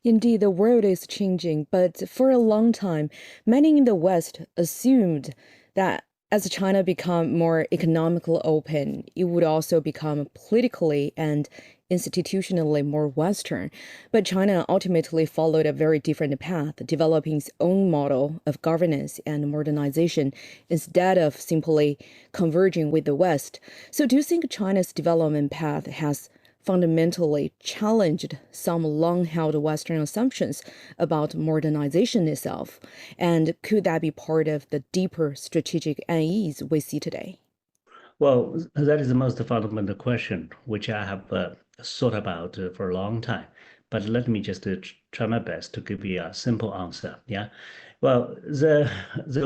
Indeed, the world is changing, but for a long time, many in the West assumed that as China become more economically open, it would also become politically and institutionally more Western. But China ultimately followed a very different path, developing its own model of governance and modernization instead of simply converging with the West. So, do you think China's development path has fundamentally challenged some long-held Western assumptions about modernization itself? And could that be part of the deeper strategic unease we see today? Well, that is the most fundamental question, which I have thought about for a long time. But let me just try my best to give you a simple answer. Yeah. Well, the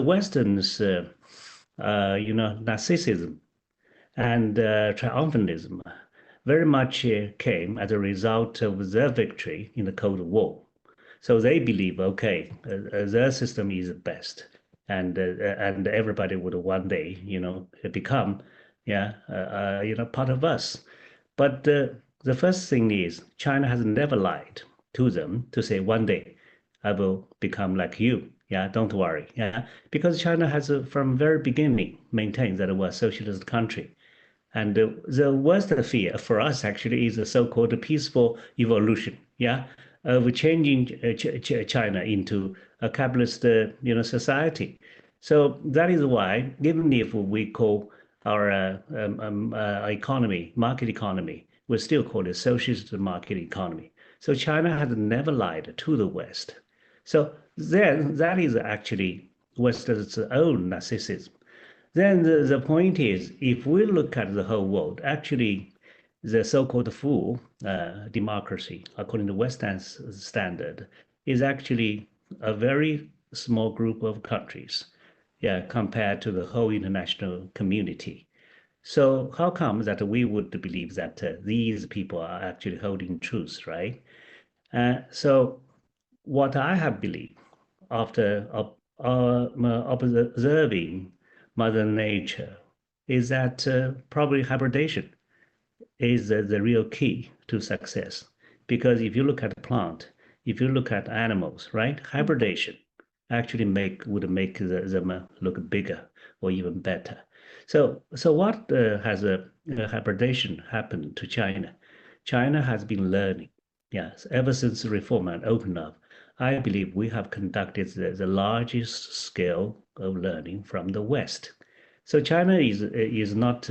Westerns, narcissism and triumphalism very much came as a result of their victory in the Cold War. So they believe, okay, their system is the best, and everybody would one day, become, yeah, part of us. But the first thing is China has never lied to them to say one day I will become like you. Yeah, don't worry. Yeah, because China has from very beginning maintained that we're a socialist country. And the worst fear for us actually is the so-called peaceful evolution, yeah, of changing China into a capitalist, society. So that is why, even if we call our economy market economy, we still call it socialist market economy. So China has never lied to the West. So then that is actually West's own narcissism. Then the point is, if we look at the whole world, actually, the so-called full democracy, according to Western standard, is actually a very small group of countries, yeah, compared to the whole international community. So how come that we would believe that these people are actually holding truth, right? So what I have believed after observing Mother Nature is that probably hybridation is the real key to success. Because if you look at a plant, if you look at animals, right, hybridation actually would make them look bigger or even better. So what has hybridation happened to China? China has been learning, yes, ever since reform and open up. I believe we have conducted the largest scale of learning from the West. So China is not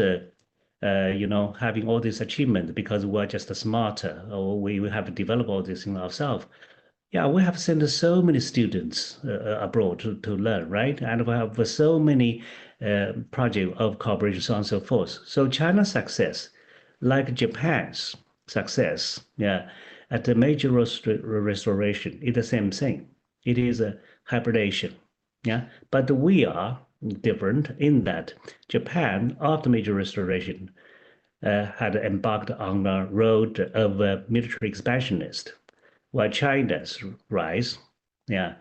having all this achievement because we're just smarter or we have developed all this in ourselves. Yeah, we have sent so many students abroad to learn, right? And we have so many projects of cooperation, so on and so forth. So China's success, like Japan's success, yeah, at the major restoration, is the same thing. It is a hybridation, yeah. But we are different in that Japan, after major restoration, had embarked on a road of military expansionist, while China's rise, yeah,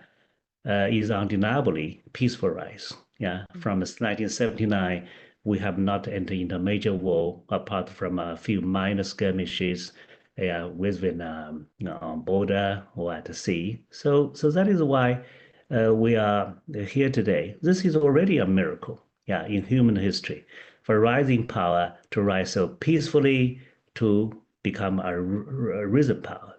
is undeniably peaceful rise. Yeah, from 1979, we have not entered into a major war apart from a few minor skirmishes with Vietnam, on border or at the sea. So that is why we are here today. This is already a miracle, yeah, in human history, for rising power to rise so peacefully to become a risen power.